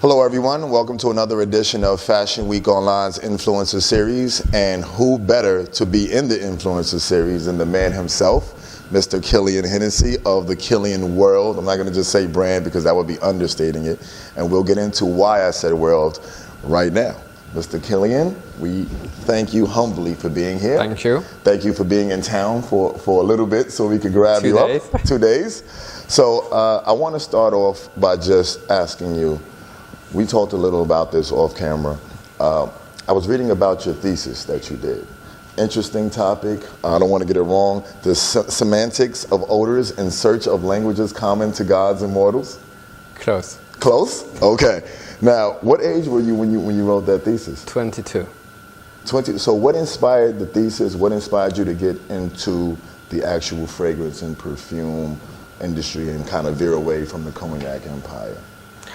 Hello everyone, welcome to another edition of Fashion Week Online's Influencer Series, and who better to be in the Influencer Series than the man himself, Mr. Kilian Hennessy of the Kilian World. I'm not going to just say brand because that would be understating it, and we'll get into why I said world right now. Mr. Kilian, we thank you humbly for being here. Thank you. Thank you for being in town for a little bit so we could grab you up. 2 days. So I want to start off by just asking you, we talked a little about this off camera. I was reading about your thesis that you did. Interesting topic. I don't want to get it wrong. The semantics of odors in search of languages common to gods and mortals. Close. Close? Okay. Now, what age were you when you wrote that thesis? 22. 20. So what inspired the thesis? What inspired you to get into the actual fragrance and perfume industry and kind of veer away from the cognac empire?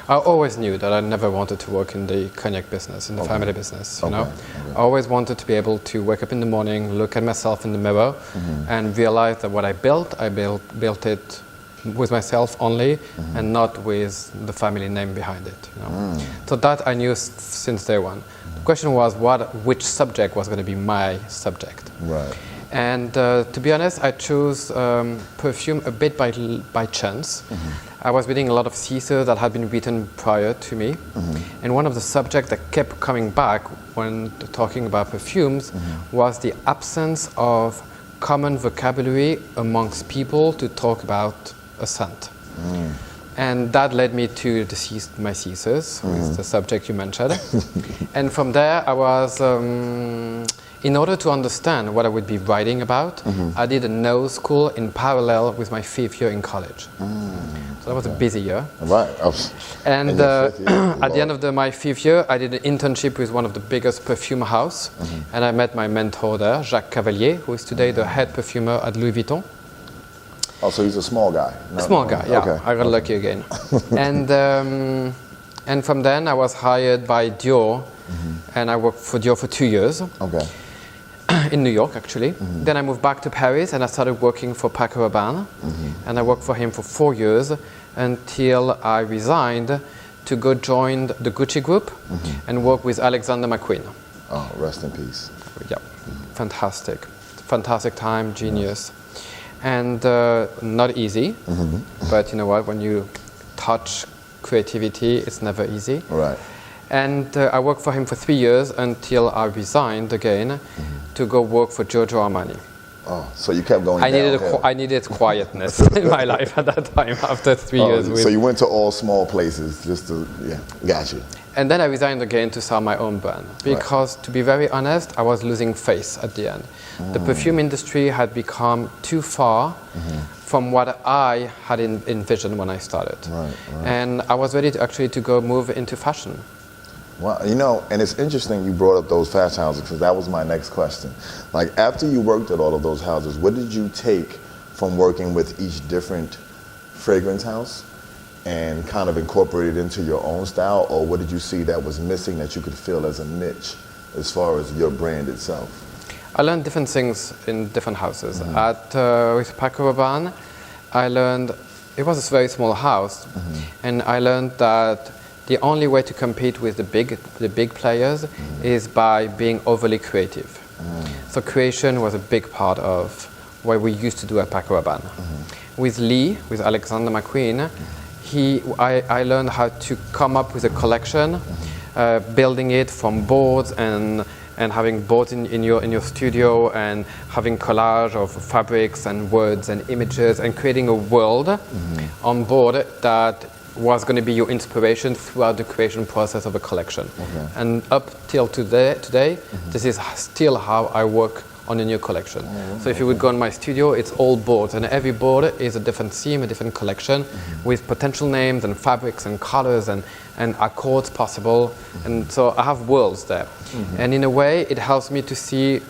I always knew that I never wanted to work in the cognac business, in the family business, you know. I always wanted to be able to wake up in the morning, look at myself in the mirror, and realize that what I built it with myself only, and not with the family name behind it, you know. So that I knew since day one. The question was which subject was going to be my subject. Right. And to be honest, I chose perfume a bit by chance. I was reading a lot of theses that had been written prior to me. And one of the subjects that kept coming back when talking about perfumes was the absence of common vocabulary amongst people to talk about a scent. And that led me to my thesis, with the subject you mentioned. And from there, I was, in order to understand what I would be writing about, I did a nose school in parallel with my 5th year in college. So that was a busy year. Right. And at the end of my 5th year, I did an internship with one of the biggest perfume house. And I met my mentor there, Jacques Cavalier, who is today the head perfumer at Louis Vuitton. Oh, so he's a small guy. Small guy, yeah. Okay. I got lucky again. And from then I was hired by Dior, and I worked for Dior for 2 years. Okay. In New York, actually. Then I moved back to Paris, and I started working for Paco Rabanne. And I worked for him for 4 years until I resigned to go join the Gucci group and work with Alexander McQueen. Oh, rest in peace. Yeah, fantastic time, genius. And not easy, but you know what, when you touch creativity, it's never easy. Right. And I worked for him for 3 years until I resigned again to go work for Giorgio Armani. Oh, so you kept going I needed quietness in my life at that time after 3 years. So you went to all small places just to, got you. And then I resigned again to start my own brand because, to be very honest, I was losing face at the end. The perfume industry had become too far from what I had envisioned when I started. Right. And I was ready to go move into fashion. Well, you know, and it's interesting you brought up those fashion houses because that was my next question. Like, after you worked at all of those houses, what did you take from working with each different fragrance house and kind of incorporate it into your own style, or what did you see that was missing that you could fill as a niche as far as your brand itself? I learned different things in different houses. With Paco Rabanne, I learned, it was a very small house, and I learned that the only way to compete with the big players is by being overly creative. So creation was a big part of what we used to do at Paco Rabanne. With Alexander McQueen, I learned how to come up with a collection, building it from boards and having boards in your studio and having collage of fabrics and words and images and creating a world on board that was going to be your inspiration throughout the creation process of a collection. And up till today, this is still how I work on a new collection. So if you would go in my studio, it's all boards, and every board is a different theme, a different collection with potential names and fabrics and colors and accords possible. And so I have worlds there. And in a way, it helps me to see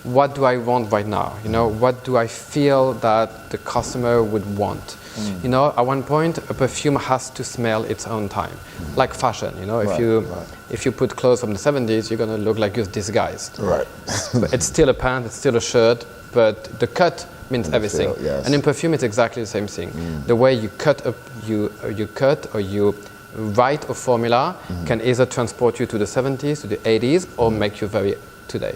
what do I want right now? You know, what do I feel that the customer would want? You know, at one point, a perfume has to smell its own time, like fashion. You know, if you put clothes from the 70s, you're gonna look like you're disguised. Right. But it's still a pant, it's still a shirt, but the cut means everything. And in perfume, it's exactly the same thing. The way you cut you cut or you write a formula can either transport you to the 70s, to the 80s, or make you very today.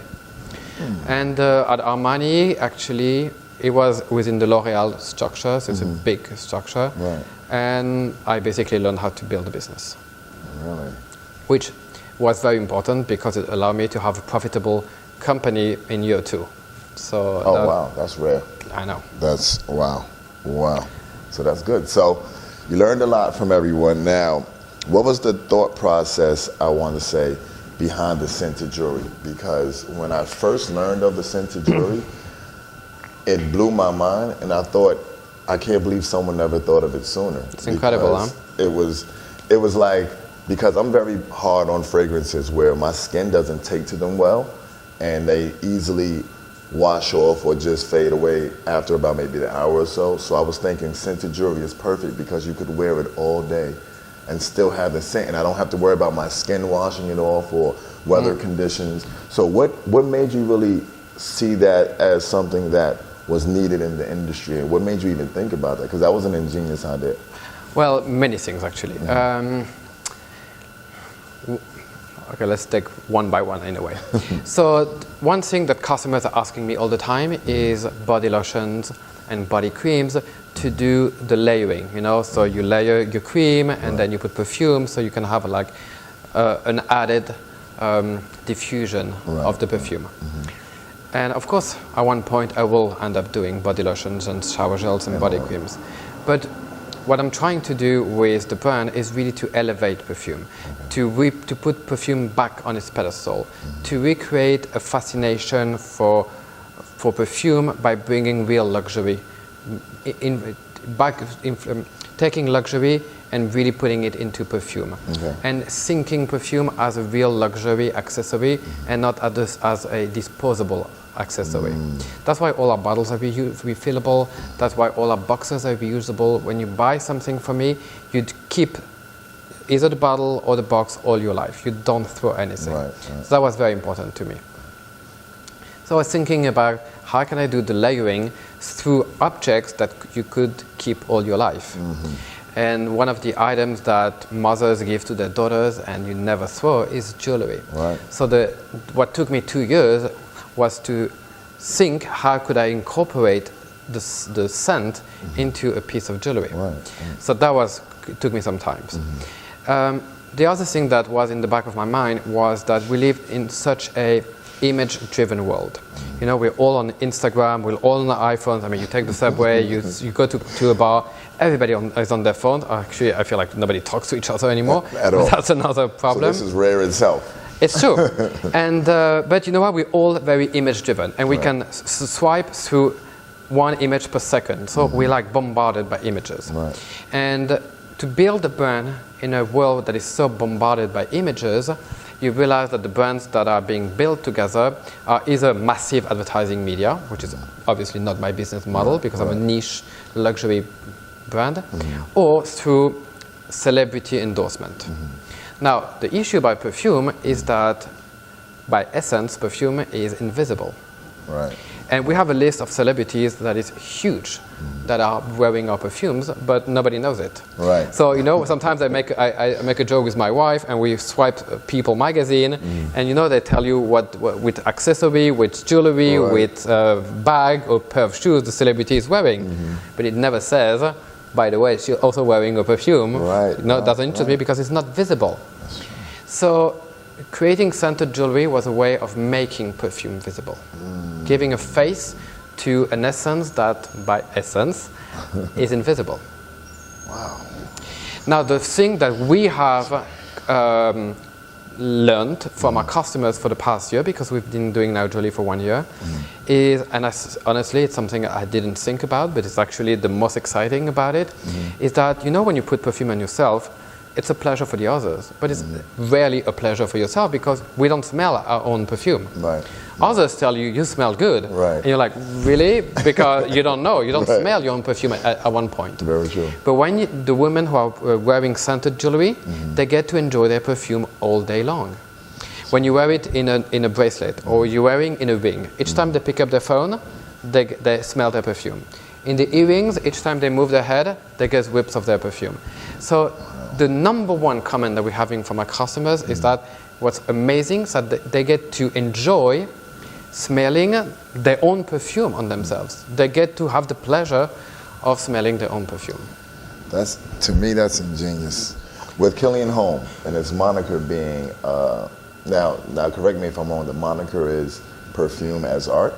And at Armani, actually, it was within the L'Oreal structure, so it's a big structure. Right. And I basically learned how to build a business. Really? Which was very important because it allowed me to have a profitable company in year 2. So wow, that's rare. I know. That's, wow. So that's good. So you learned a lot from everyone. Now, what was the thought process, I want to say, behind the scented jewelry? Because when I first learned of the scented jewelry, it blew my mind, and I thought, I can't believe someone never thought of it sooner. It's incredible, huh? It was like, because I'm very hard on fragrances where my skin doesn't take to them well, and they easily wash off or just fade away after about maybe an hour or so. So I was thinking scented jewelry is perfect because you could wear it all day and still have the scent, and I don't have to worry about my skin washing it off or weather conditions. So what made you really see that as something that was needed in the industry, and what made you even think about that? Because that was an ingenious idea. Well, many things actually. Okay, let's take one by one in a way. So one thing that customers are asking me all the time is body lotions and body creams to do the layering, you know, so you layer your cream and then you put perfume, so you can have like an added diffusion of the perfume. And of course, at one point I will end up doing body lotions and shower gels and body creams. But what I'm trying to do with the brand is really to elevate perfume, to put perfume back on its pedestal, to recreate a fascination for perfume by bringing real luxury, taking luxury and really putting it into perfume, and thinking perfume as a real luxury accessory and not as a disposable accessory. That's why all our bottles are refillable. That's why all our boxes are reusable. When you buy something from me, you'd keep either the bottle or the box all your life. You don't throw anything. So that was very important to me. So I was thinking about how can I do the layering through objects that you could keep all your life. And one of the items that mothers give to their daughters and you never throw is jewelry. So what took me 2 years was to think how could I incorporate the scent into a piece of jewelry. So it took me some time. The other thing that was in the back of my mind was that we live in such a image-driven world. You know, we're all on Instagram, we're all on the iPhones. I mean, you take the subway, you go to a bar, everybody is on their phone. Actually, I feel like nobody talks to each other anymore. At all. That's another problem. So this is rare itself. It's true. And but you know what? We're all very image-driven, and we can swipe through one image per second. So we're like bombarded by images. And to build a brand in a world that is so bombarded by images, you realize that the brands that are being built together are either massive advertising media, which is obviously not my business model because I'm a niche luxury brand, or through celebrity endorsement. Now, the issue about perfume is that by essence, perfume is invisible. And we have a list of celebrities that is huge that are wearing our perfumes, but nobody knows it. So, you know, sometimes I make a joke with my wife and we swipe People magazine and, you know, they tell you what with accessory, with jewelry, with bag or pair of shoes the celebrity is wearing. But it never says, by the way, she's also wearing a perfume. No, it doesn't interest me because it's not visible. So creating scented jewelry was a way of making perfume visible, giving a face to an essence that, by essence, is invisible. Now, the thing that we have learned from our customers for the past year, because we've been doing now jewelry for 1 year, is, and honestly, it's something I didn't think about, but it's actually the most exciting about it, is that, you know, when you put perfume on yourself, it's a pleasure for the others, but it's rarely a pleasure for yourself because we don't smell our own perfume. Others tell you, you smell good. And you're like, really? Because you don't know. You don't smell your own perfume at one point. Very true. But when the women who are wearing scented jewelry, they get to enjoy their perfume all day long. When you wear it in a bracelet or you're wearing in a ring, each time they pick up their phone, they smell their perfume. In the earrings, each time they move their head, they get whiffs of their perfume. So the number one comment that we're having from our customers is that what's amazing is that they get to enjoy smelling their own perfume on themselves. They get to have the pleasure of smelling their own perfume. To me, that's ingenious. With Kilian Home and its moniker being, now correct me if I'm wrong, the moniker is perfume as art?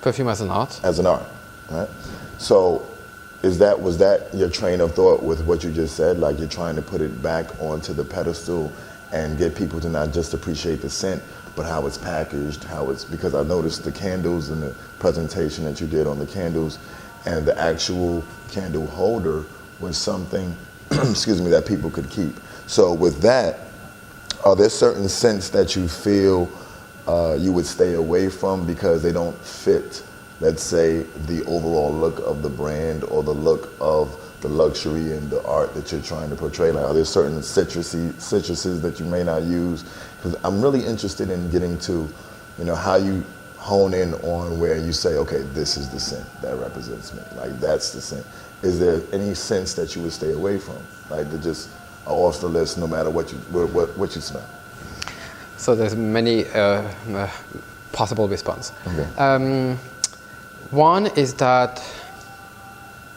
Perfume as an art. As an art, right? So was that your train of thought with what you just said? Like you're trying to put it back onto the pedestal and get people to not just appreciate the scent, but how it's packaged, because I noticed the candles and the presentation that you did on the candles and the actual candle holder was something, excuse me, that people could keep. So with that, are there certain scents that you feel you would stay away from because they don't fit, let's say, the overall look of the brand or the look of the luxury and the art that you're trying to portray? Like, are there certain citruses that you may not use? Because I'm really interested in getting to, how you hone in on where you say, okay, this is the scent that represents me. Like, that's the scent. Is there any scents that you would stay away from? Like, that just are off the list no matter what you smell? So there's many possible response. Okay. One is that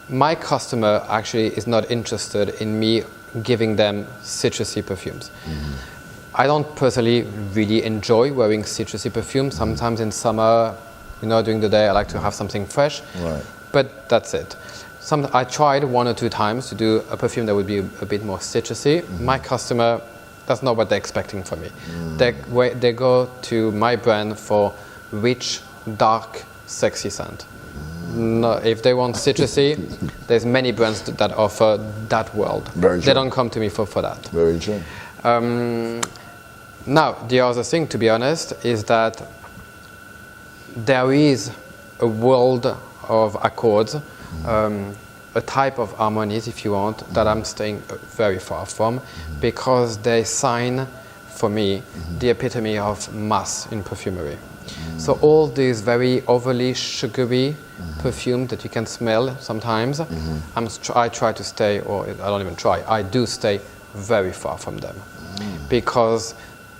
my customer actually is not interested in me giving them citrusy perfumes. Mm-hmm. I don't personally really enjoy wearing citrusy perfume. Sometimes in summer, during the day, I like to have something fresh. Right. But that's it. I tried 1 or 2 times to do a perfume that would be a bit more citrusy. Mm-hmm. My customer, that's not what they're expecting from me. Mm. They go to my brand for rich, dark, sexy scent. No, if they want citrusy, there's many brands that offer that world. Very true. They don't come to me for that. Very true. Now, the other thing, to be honest, is that there is a world of accords, a type of harmonies, if you want, that I'm staying very far from, because they sign, for me, the epitome of mass in perfumery. So all these very overly sugary perfume that you can smell sometimes, I try to stay, or I don't even try, I do stay very far from them. Because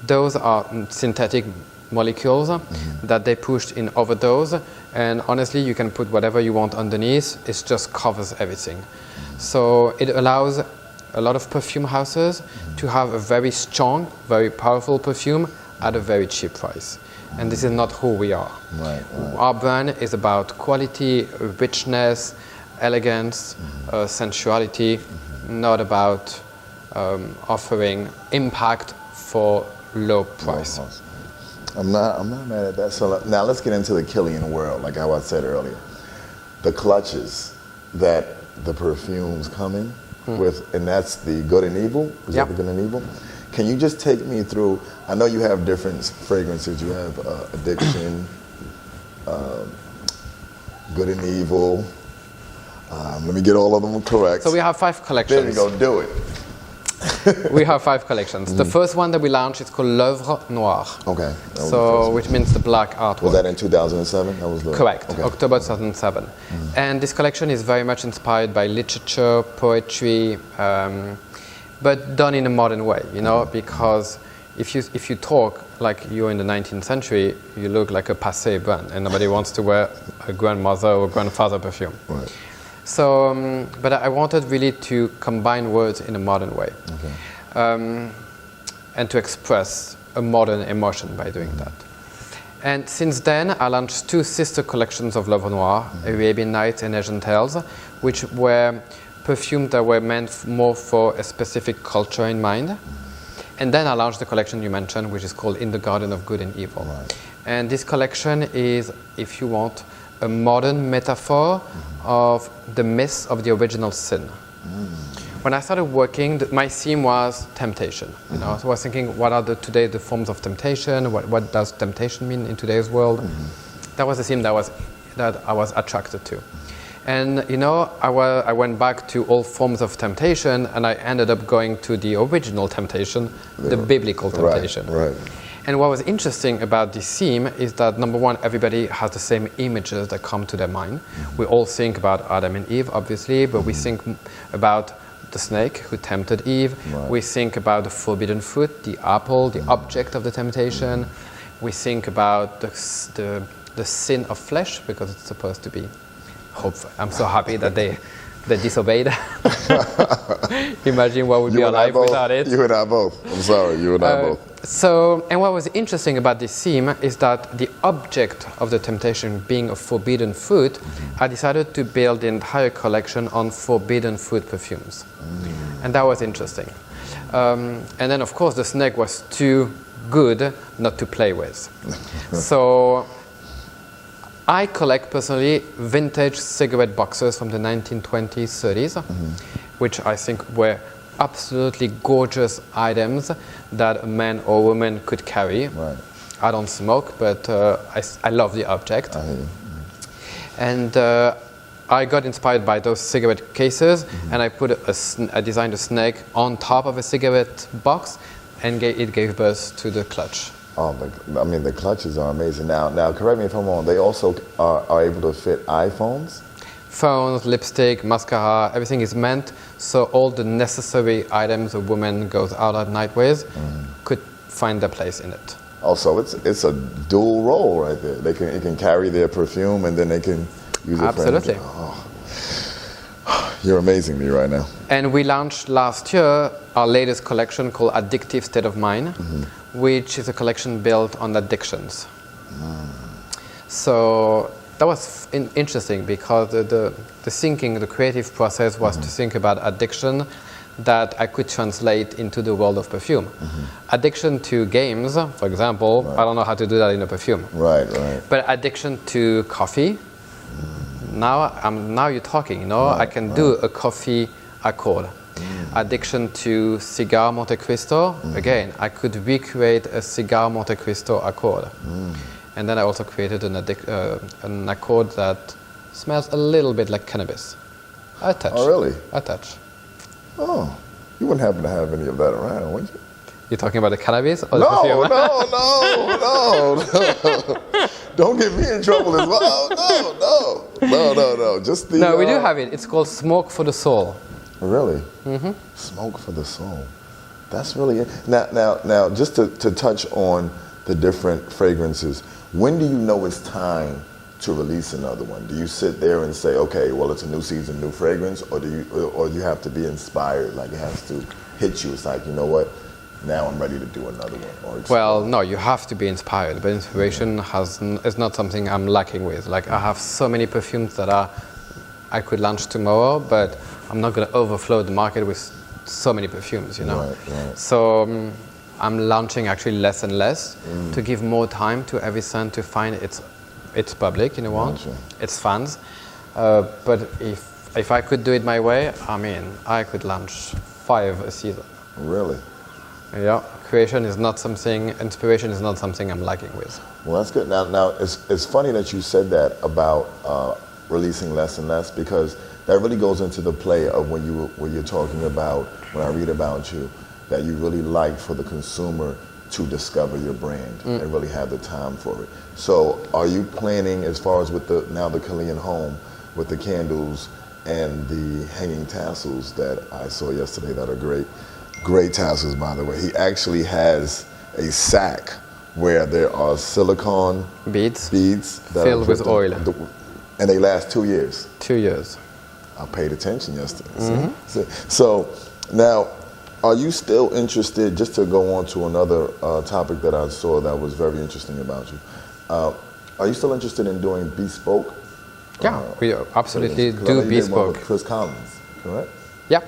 those are synthetic molecules that they pushed in overdose, and honestly you can put whatever you want underneath, it just covers everything. So it allows a lot of perfume houses to have a very strong, very powerful perfume at a very cheap price. And this is not who we are. Right. Our brand is about quality, richness, elegance, sensuality, not about offering impact for low price. I'm not mad at that. So now let's get into the Kilian world, like how I said earlier. The clutches that the perfumes come in with, and that's the good and evil. Is that the good and evil? Can you just take me through? I know you have different fragrances. You have Addiction, Good and Evil. Let me get all of them correct. So we have 5 collections. There you go, do it. We have 5 collections. The first one that we launched is called L'Œuvre Noire. Okay. So, which means the black artwork. Was that in 2007? That was correct. Okay. October 2007. And this collection is very much inspired by literature, poetry, but done in a modern way, because if you talk like you're in the 19th century, you look like a passé brand, and nobody wants to wear a grandmother or grandfather perfume. Right. So, but I wanted really to combine words in a modern way, and to express a modern emotion by doing that. And since then, I launched 2 sister collections of L'Œuvre Noire, Arabian Nights and Asian Tales, which were perfumes that were meant more for a specific culture in mind. And then I launched the collection you mentioned, which is called In the Garden of Good and Evil. Right. And this collection is, if you want, a modern metaphor of the myths of the original sin. When I started working, my theme was temptation. So I was thinking, what are today the forms of temptation? What does temptation mean in today's world? That was the theme that I was attracted to. And I went back to all forms of temptation, and I ended up going to the original temptation, the biblical temptation. Right. And what was interesting about this theme is that, number one, everybody has the same images that come to their mind. We all think about Adam and Eve, obviously, but we think about the snake who tempted Eve. Right. We think about the forbidden fruit, the apple, the object of the temptation. We think about the sin of flesh, because it's supposed to be hopeful. I'm so happy that they disobeyed. Imagine what would be our life without it. You and I both. I'm sorry, you and I both. So, and what was interesting about this theme is that the object of the temptation being a forbidden fruit, I decided to build the entire collection on forbidden fruit perfumes. And that was interesting. And then, of course, the snake was too good not to play with. So I collect personally vintage cigarette boxes from the 1920s, 30s, which I think were absolutely gorgeous items that a man or woman could carry. Right. I don't smoke, but I love the object. I hear you. And I got inspired by those cigarette cases, and I put I designed a snake on top of a cigarette box, and it gave birth to the clutch. Oh, I mean, the clutches are amazing. Now, correct me if I'm wrong. They also are able to fit iPhones. Phones, lipstick, mascara, everything is meant so all the necessary items a woman goes out at night with could find their place in it. Also, it's a dual role right there. It can carry their perfume, and then they can use it Absolutely. for energy. Oh. You're amazing me right now. And we launched last year our latest collection called Addictive State of Mind, which is a collection built on addictions. So that was interesting because the thinking, the creative process was to think about addiction that I could translate into the world of perfume. Addiction to games, for example, I don't know how to do that in a perfume. Right. But addiction to coffee, now you're talking, you know, I can do a coffee accord. Addiction to cigar Monte Cristo, again, I could recreate a cigar Monte Cristo accord. And then I also created an accord that smells a little bit like cannabis. A touch. Oh, really? A touch. Oh, you wouldn't happen to have any of that around, would you? You're talking about the cannabis or the perfume? No. Don't get me in trouble as well. No. Just the. No, we do have it. It's called Smoke for the Soul. Really? Smoke for the soul. That's really it. Now, just to touch on the different fragrances, when do you know it's time to release another one? Do you sit there and say, okay, well, it's a new season, new fragrance, or do you have to be inspired? Like it has to hit you. It's like, you know what? Now I'm ready to do another one. Well, no, you have to be inspired, but inspiration is not something I'm lacking with. Like I have so many perfumes that I could launch tomorrow, but I'm not going to overflow the market with so many perfumes, you know. Right. So I'm launching actually less and less to give more time to every scent to find its public, you know what? Gotcha. Its fans. But if I could do it my way, I mean, I could launch 5 a season. Really? Yeah. Inspiration is not something I'm lacking with. Well, that's good. Now it's funny that you said that about releasing less and less, because that really goes into the play of when you're talking about, when I read about you, that you really like for the consumer to discover your brand and really have the time for it. So are you planning, as far as with the Kilian home, with the candles and the hanging tassels that I saw yesterday that are great tassels, by the way. He actually has a sack where there are silicone beads that filled with oil. And they last 2 years. 2 years. I paid attention yesterday. So now, are you still interested, just to go on to another topic that I saw that was very interesting about you, are you still interested in doing bespoke? Yeah, we absolutely do bespoke. With Chris Collins, correct? Yeah.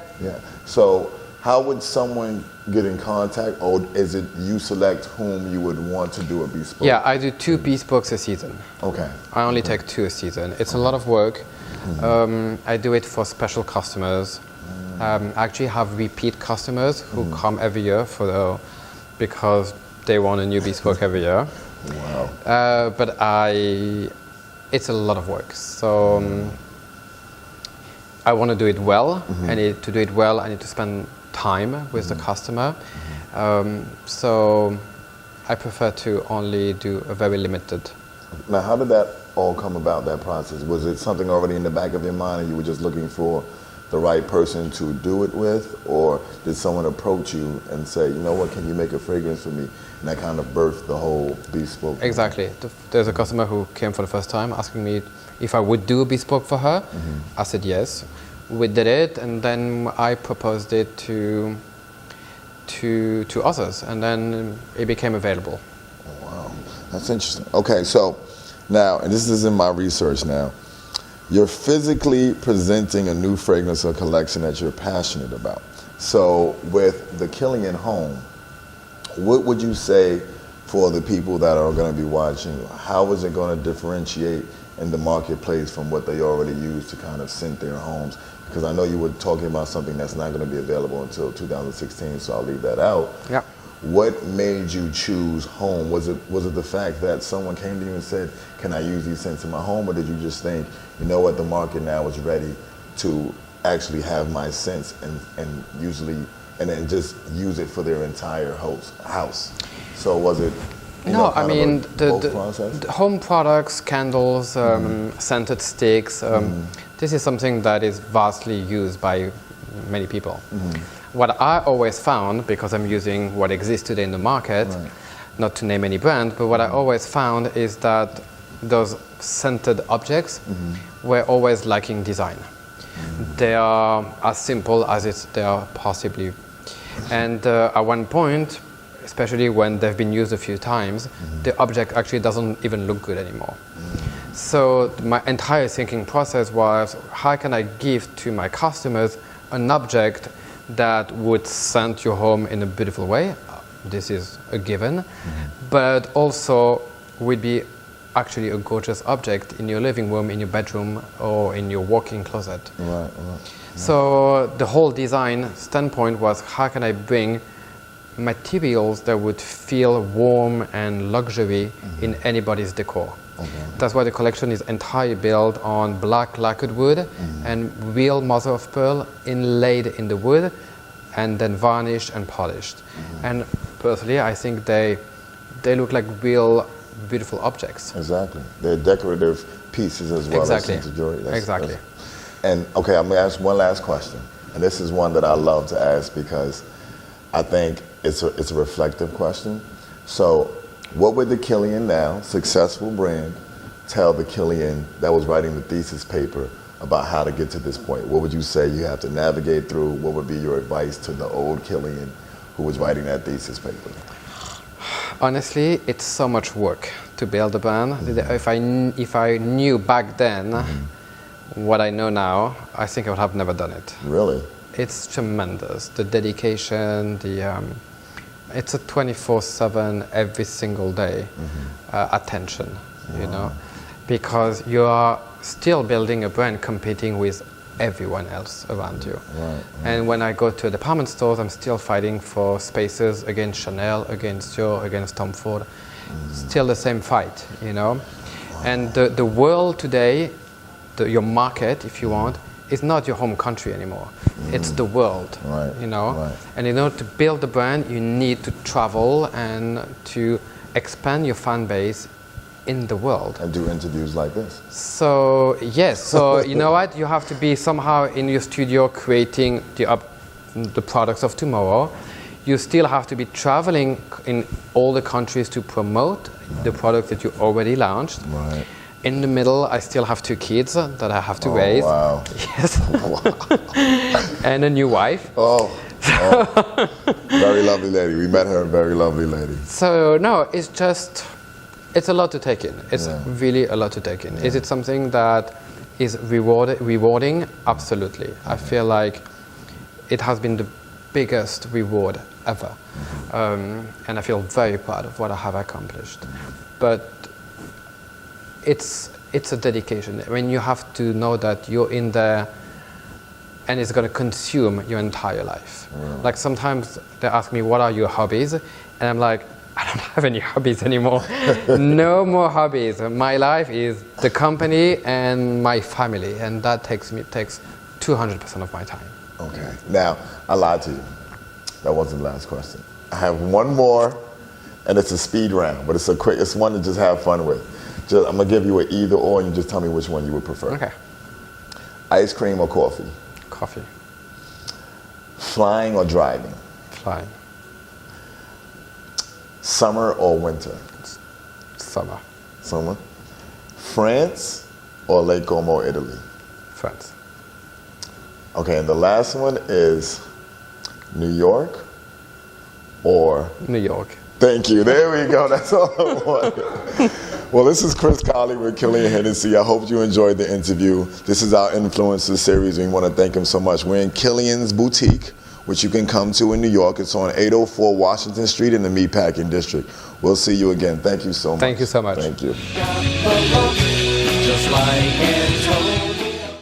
So how would someone get in contact, or is it you select whom you would want to do a bespoke? Yeah, I do 2 bespokes a season. Okay. I only take 2 a season. It's a lot of work. I do it for special customers. I actually have repeat customers who come every year because they want a new bespoke every year. Wow. But it's a lot of work. So I want to do it well. To do it well, I need to spend time with the customer. So I prefer to only do a very limited. Now, how did that all come about, that process? Was it something already in the back of your mind, and you were just looking for the right person to do it with, or did someone approach you and say, you know what, can you make a fragrance for me? And that kind of birthed the whole bespoke. Exactly. There's a customer who came for the first time asking me if I would do a bespoke for her. I said yes. We did it, and then I proposed it to others, and then it became available. Oh, wow, that's interesting. Okay, so now, and this is in my research now, you're physically presenting a new fragrance or collection that you're passionate about. So with the Kilian home, what would you say for the people that are going to be watching? How is it going to differentiate in the marketplace from what they already use to kind of scent their homes? Because I know you were talking about something that's not going to be available until 2016, so I'll leave that out. Yeah. What made you choose home? Was it the fact that someone came to you and said, can I use these scents in my home? Or did you just think, you know what, the market now is ready to actually have my scents and then just use it for their entire house? So was it No, I mean, the home products, candles, scented sticks, this is something that is vastly used by many people. What I always found, because I'm using what exists today in the market, not to name any brand, but what I always found is that those scented objects were always lacking design. They are as simple as they are possibly. And at one point, especially when they've been used a few times, the object actually doesn't even look good anymore. So my entire thinking process was, how can I give to my customers an object that would scent your home in a beautiful way? This is a given, but also would be actually a gorgeous object in your living room, in your bedroom, or in your walk-in closet. So the whole design standpoint was, how can I bring materials that would feel warm and luxury in anybody's decor? That's why the collection is entirely built on black lacquered wood and real mother of pearl inlaid in the wood and then varnished and polished. And personally, I think they look like real beautiful objects. Exactly. They're decorative pieces as well as scented jewelry. Exactly. And okay, I'm gonna ask one last question. And this is one that I love to ask because I think it's a reflective question. So what would the Kilian now, successful brand, tell the Kilian that was writing the thesis paper about how to get to this point? What would you say you have to navigate through? What would be your advice to the old Kilian who was writing that thesis paper? Honestly, it's so much work to build a brand. If I knew back then what I know now, I think I would have never done it. Really? It's tremendous. The dedication, it's a 24/7 every single day attention, you know, because you are still building a brand competing with everyone else around you. And when I go to department stores, I'm still fighting for spaces against Chanel, against Dior, against Tom Ford. Still the same fight, you know. And the world today, your market, if you want, is not your home country anymore. It's the world, you know. And in order to build a brand, you need to travel and to expand your fan base in the world. And do interviews like this. So yes, so you know what? You have to be somehow in your studio creating the products of tomorrow. You still have to be traveling in all the countries to promote the products that you already launched. In the middle, I still have 2 kids that I have to raise. Wow. Yes. And a new wife. Very lovely lady. We met her, a very lovely lady. So no, it's a lot to take in. It's really a lot to take in. Is it something that is rewarding? Absolutely. I feel like it has been the biggest reward ever. And I feel very proud of what I have accomplished. But it's a dedication. I mean, you have to know that you're in there and it's going to consume your entire life. Like sometimes they ask me, what are your hobbies? And I'm like, I don't have any hobbies anymore. No more hobbies. My life is the company and my family, and that takes 200% of my time. Okay. Now, I lied to you. That wasn't the last question. I have one more, and it's a speed round, but it's one to just have fun with. I'm gonna give you an either or, and you just tell me which one you would prefer. Okay. Ice cream or coffee? Coffee. Flying or driving? Flying. Summer or winter? Summer. Summer. France or Lake Como, Italy? France. Okay, and the last one is New York or? New York. Thank you. There we go. That's all I wanted. Well, this is Chris Colley with Kilian Hennessy. I hope you enjoyed the interview. This is our Influencers series, and we want to thank him so much. We're in Kilian's Boutique, which you can come to in New York. It's on 804 Washington Street in the Meatpacking District. We'll see you again. Thank you so much. Thank you so much. Thank you. Just like